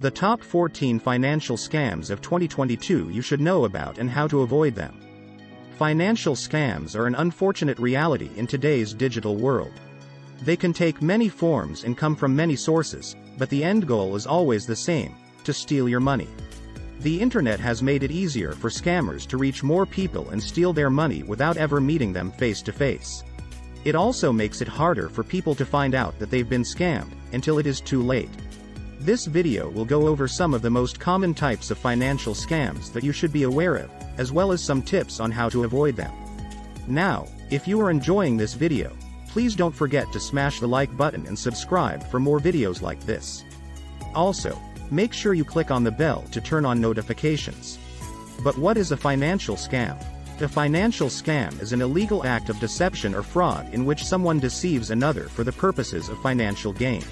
The top 14 financial scams of 2022 you should know about and how to avoid them. Financial scams are an unfortunate reality in today's digital world. They can take many forms and come from many sources, but the end goal is always the same: to steal your money. The internet has made it easier for scammers to reach more people and steal their money without ever meeting them face to face. It also makes it harder for people to find out that they've been scammed, until it is too late. This video will go over some of the most common types of financial scams that you should be aware of, as well as some tips on how to avoid them. Now, if you are enjoying this video, please don't forget to smash the like button and subscribe for more videos like this. Also, make sure you click on the bell to turn on notifications. But what is a financial scam? A financial scam is an illegal act of deception or fraud in which someone deceives another for the purposes of financial gain.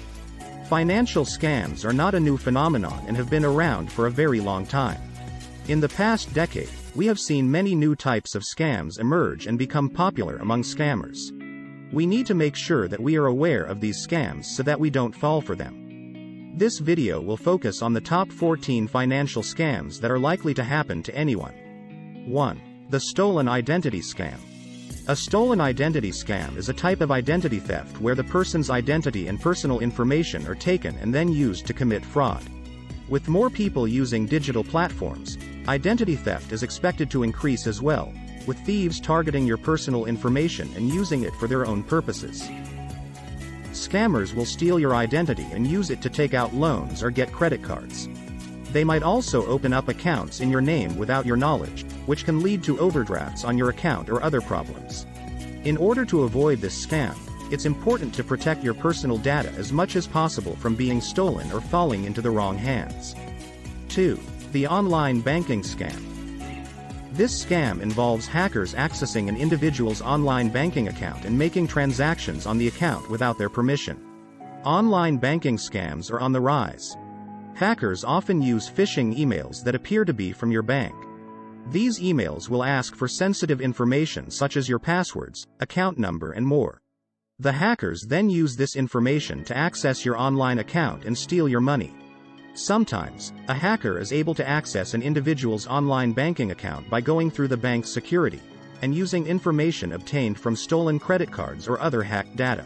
Financial scams are not a new phenomenon and have been around for a very long time. In the past decade, we have seen many new types of scams emerge and become popular among scammers. We need to make sure that we are aware of these scams so that we don't fall for them. This video will focus on the top 14 financial scams that are likely to happen to anyone. 1. The stolen identity scam. A stolen identity scam is a type of identity theft where the person's identity and personal information are taken and then used to commit fraud. With more people using digital platforms, identity theft is expected to increase as well, with thieves targeting your personal information and using it for their own purposes. Scammers will steal your identity and use it to take out loans or get credit cards. They might also open up accounts in your name without your knowledge, which can lead to overdrafts on your account or other problems. In order to avoid this scam, it's important to protect your personal data as much as possible from being stolen or falling into the wrong hands. 2. The online banking scam. This scam involves hackers accessing an individual's online banking account and making transactions on the account without their permission. Online banking scams are on the rise. Hackers often use phishing emails that appear to be from your bank. These emails will ask for sensitive information such as your passwords, account number and more. The hackers then use this information to access your online account and steal your money. Sometimes, a hacker is able to access an individual's online banking account by going through the bank's security, and using information obtained from stolen credit cards or other hacked data.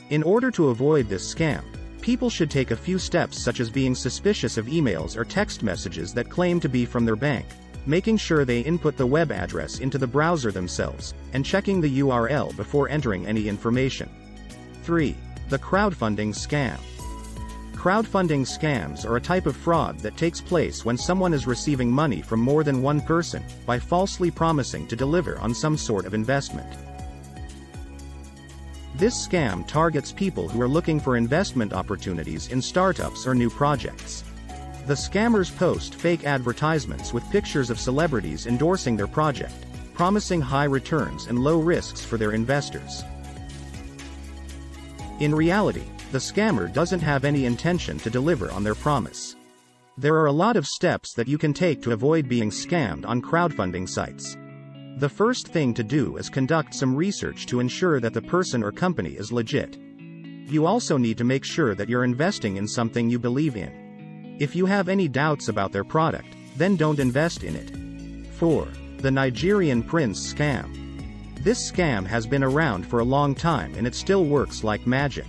In order to avoid this scam, people should take a few steps such as being suspicious of emails or text messages that claim to be from their bank, making sure they input the web address into the browser themselves, and checking the URL before entering any information. 3. The crowdfunding scam. Crowdfunding scams are a type of fraud that takes place when someone is receiving money from more than one person, by falsely promising to deliver on some sort of investment. This scam targets people who are looking for investment opportunities in startups or new projects. The scammers post fake advertisements with pictures of celebrities endorsing their project, promising high returns and low risks for their investors. In reality, the scammer doesn't have any intention to deliver on their promise. There are a lot of steps that you can take to avoid being scammed on crowdfunding sites. The first thing to do is conduct some research to ensure that the person or company is legit. You also need to make sure that you're investing in something you believe in. If you have any doubts about their product, then don't invest in it. 4. The Nigerian prince scam. This scam has been around for a long time and it still works like magic.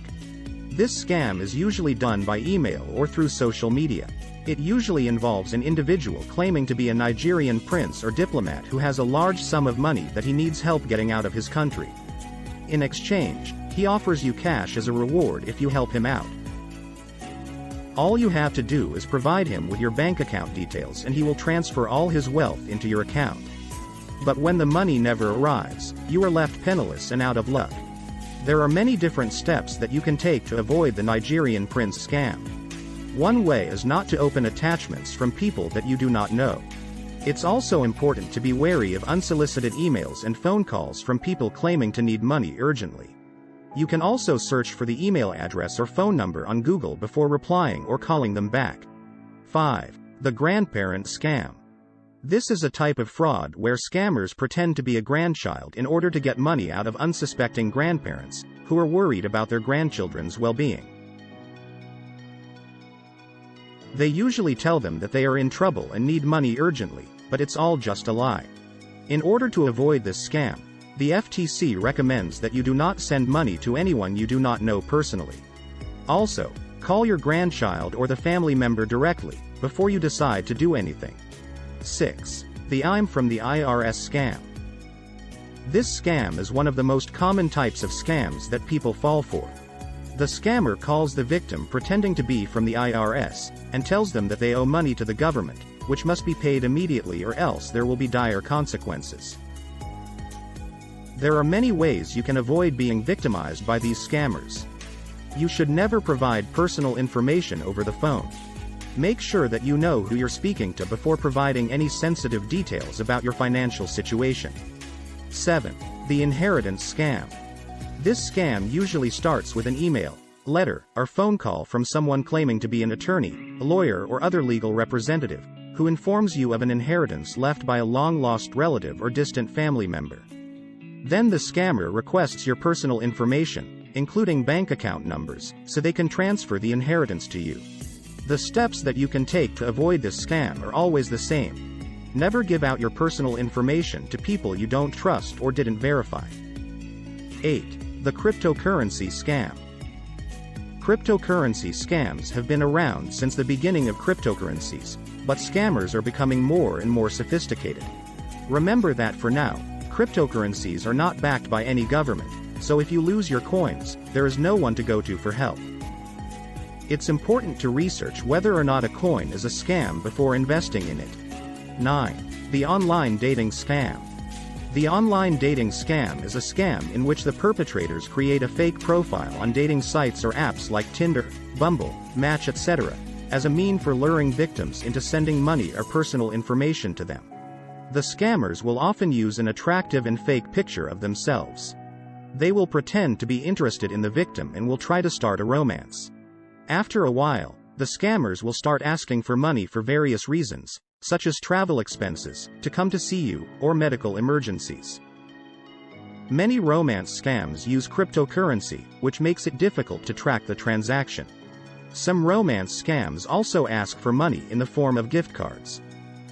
This scam is usually done by email or through social media. It usually involves an individual claiming to be a Nigerian prince or diplomat who has a large sum of money that he needs help getting out of his country. In exchange, he offers you cash as a reward if you help him out. All you have to do is provide him with your bank account details and he will transfer all his wealth into your account. But when the money never arrives, you are left penniless and out of luck. There are many different steps that you can take to avoid the Nigerian prince scam. One way is not to open attachments from people that you do not know. It's also important to be wary of unsolicited emails and phone calls from people claiming to need money urgently. You can also search for the email address or phone number on Google before replying or calling them back. 5. The grandparent scam. This is a type of fraud where scammers pretend to be a grandchild in order to get money out of unsuspecting grandparents, who are worried about their grandchildren's well-being. They usually tell them that they are in trouble and need money urgently, but it's all just a lie. In order to avoid this scam, the FTC recommends that you do not send money to anyone you do not know personally. Also, call your grandchild or the family member directly, before you decide to do anything. 6. The I'm from the IRS scam. This scam is one of the most common types of scams that people fall for. The scammer calls the victim pretending to be from the IRS, and tells them that they owe money to the government, which must be paid immediately or else there will be dire consequences. There are many ways you can avoid being victimized by these scammers. You should never provide personal information over the phone. Make sure that you know who you're speaking to before providing any sensitive details about your financial situation. 7. The inheritance scam. This scam usually starts with an email, letter, or phone call from someone claiming to be an attorney, a lawyer or other legal representative, who informs you of an inheritance left by a long-lost relative or distant family member. Then the scammer requests your personal information, including bank account numbers, so they can transfer the inheritance to you. The steps that you can take to avoid this scam are always the same. Never give out your personal information to people you don't trust or didn't verify. 8. The cryptocurrency scam. Cryptocurrency scams have been around since the beginning of cryptocurrencies, but scammers are becoming more and more sophisticated. Remember that for now, cryptocurrencies are not backed by any government, so if you lose your coins, there is no one to go to for help. It's important to research whether or not a coin is a scam before investing in it. 9. The online dating scam. The online dating scam is a scam in which the perpetrators create a fake profile on dating sites or apps like Tinder, Bumble, Match, etc., as a means for luring victims into sending money or personal information to them. The scammers will often use an attractive and fake picture of themselves. They will pretend to be interested in the victim and will try to start a romance. After a while, the scammers will start asking for money for various reasons, such as travel expenses, to come to see you, or medical emergencies. Many romance scams use cryptocurrency, which makes it difficult to track the transaction. Some romance scams also ask for money in the form of gift cards.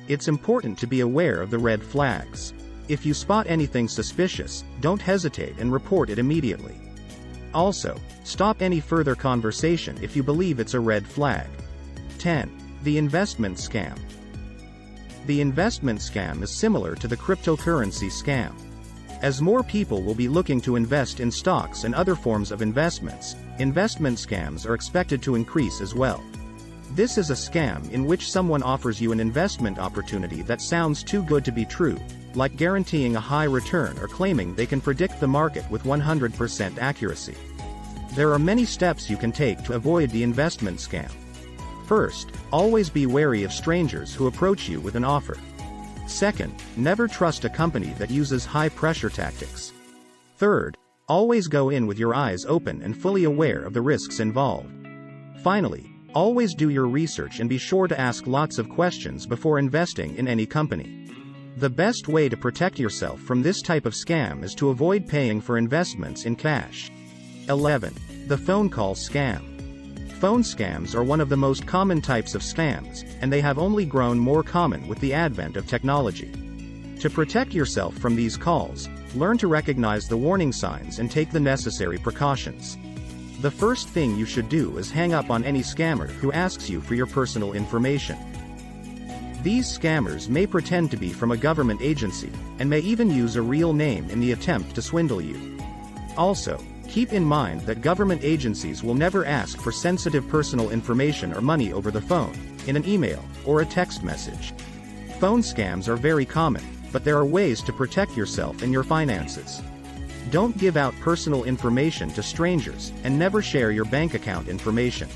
It's important to be aware of the red flags. If you spot anything suspicious, don't hesitate and report it immediately. Also, stop any further conversation if you believe it's a red flag. 10. The investment scam. The investment scam is similar to the cryptocurrency scam. As more people will be looking to invest in stocks and other forms of investments, investment scams are expected to increase as well. This is a scam in which someone offers you an investment opportunity that sounds too good to be true, like guaranteeing a high return or claiming they can predict the market with 100% accuracy. There are many steps you can take to avoid the investment scam. First, always be wary of strangers who approach you with an offer. Second, never trust a company that uses high-pressure tactics. Third, always go in with your eyes open and fully aware of the risks involved. Finally, always do your research and be sure to ask lots of questions before investing in any company. The best way to protect yourself from this type of scam is to avoid paying for investments in cash. 11. The phone call scam. Phone scams are one of the most common types of scams, and they have only grown more common with the advent of technology. To protect yourself from these calls, learn to recognize the warning signs and take the necessary precautions. The first thing you should do is hang up on any scammer who asks you for your personal information. These scammers may pretend to be from a government agency, and may even use a real name in the attempt to swindle you. Also, keep in mind that government agencies will never ask for sensitive personal information or money over the phone, in an email, or a text message. Phone scams are very common, but there are ways to protect yourself and your finances. Don't give out personal information to strangers, and never share your bank account information.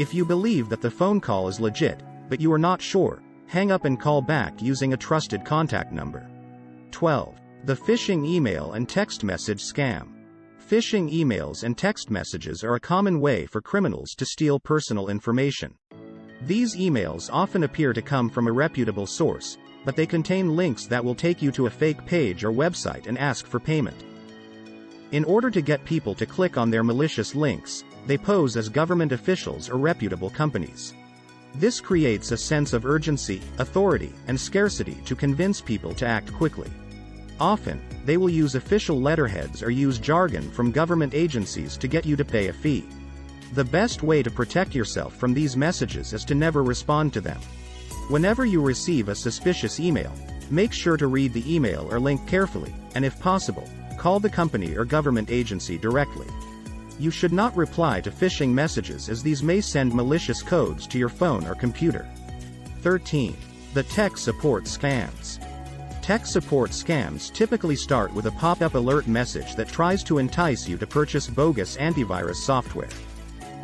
If you believe that the phone call is legit, but you are not sure, hang up and call back using a trusted contact number. 12. The phishing email and text message scam. Phishing emails and text messages are a common way for criminals to steal personal information. These emails often appear to come from a reputable source, but they contain links that will take you to a fake page or website and ask for payment. In order to get people to click on their malicious links, they pose as government officials or reputable companies. This creates a sense of urgency, authority, and scarcity to convince people to act quickly. Often, they will use official letterheads or use jargon from government agencies to get you to pay a fee. The best way to protect yourself from these messages is to never respond to them. Whenever you receive a suspicious email, make sure to read the email or link carefully, and if possible, call the company or government agency directly. You should not reply to phishing messages as these may send malicious codes to your phone or computer. 13. The tech support scams. Tech support scams typically start with a pop-up alert message that tries to entice you to purchase bogus antivirus software.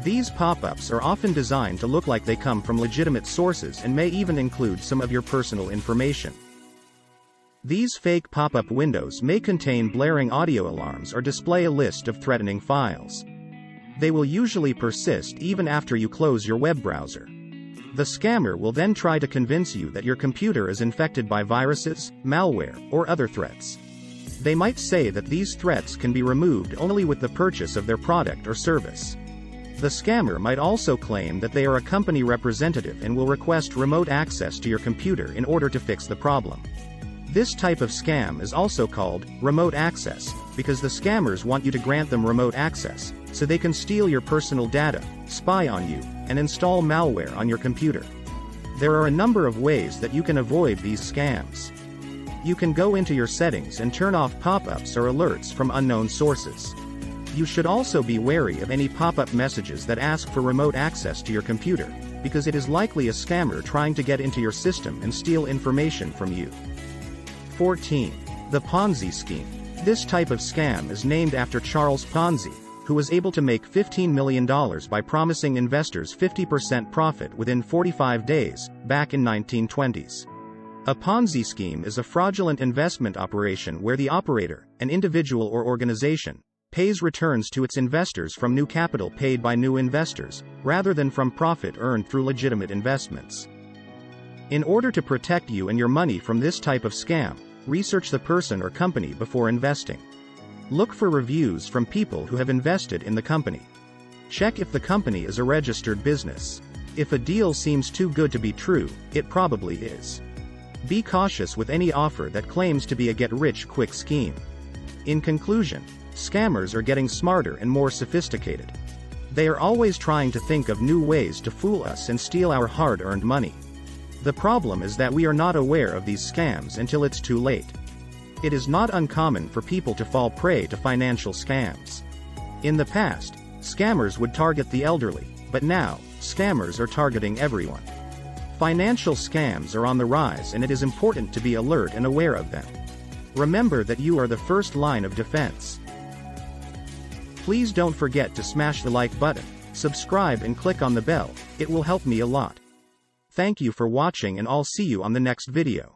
These pop-ups are often designed to look like they come from legitimate sources and may even include some of your personal information. These fake pop-up windows may contain blaring audio alarms or display a list of threatening files. They will usually persist even after you close your web browser. The scammer will then try to convince you that your computer is infected by viruses, malware, or other threats. They might say that these threats can be removed only with the purchase of their product or service. The scammer might also claim that they are a company representative and will request remote access to your computer in order to fix the problem. This type of scam is also called remote access, because the scammers want you to grant them remote access, so they can steal your personal data, spy on you, and install malware on your computer. There are a number of ways that you can avoid these scams. You can go into your settings and turn off pop-ups or alerts from unknown sources. You should also be wary of any pop-up messages that ask for remote access to your computer, because it is likely a scammer trying to get into your system and steal information from you. 14. The Ponzi scheme. This type of scam is named after Charles Ponzi, who was able to make $15 million by promising investors 50% profit within 45 days, back in 1920s. A Ponzi scheme is a fraudulent investment operation where the operator, an individual or organization, pays returns to its investors from new capital paid by new investors, rather than from profit earned through legitimate investments. In order to protect you and your money from this type of scam, research the person or company before investing. Look for reviews from people who have invested in the company. Check if the company is a registered business. If a deal seems too good to be true, it probably is. Be cautious with any offer that claims to be a get-rich-quick scheme. In conclusion, scammers are getting smarter and more sophisticated. They are always trying to think of new ways to fool us and steal our hard-earned money. The problem is that we are not aware of these scams until it's too late. It is not uncommon for people to fall prey to financial scams. In the past, scammers would target the elderly, but now, scammers are targeting everyone. Financial scams are on the rise and it is important to be alert and aware of them. Remember that you are the first line of defense. Please don't forget to smash the like button, subscribe and click on the bell, it will help me a lot. Thank you for watching and I'll see you on the next video.